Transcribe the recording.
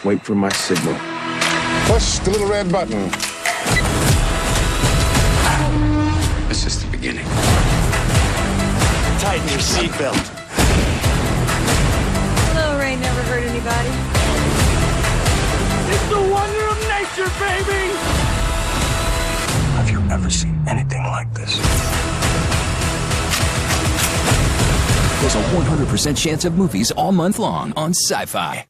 Wait for my signal. Push the little red button. This is the beginning. Tighten your seatbelt. Hello, Ray never hurt anybody. It's the wonder of nature, baby! Have you ever seen anything like this? There's a 100% chance of movies all month long on Sci-Fi.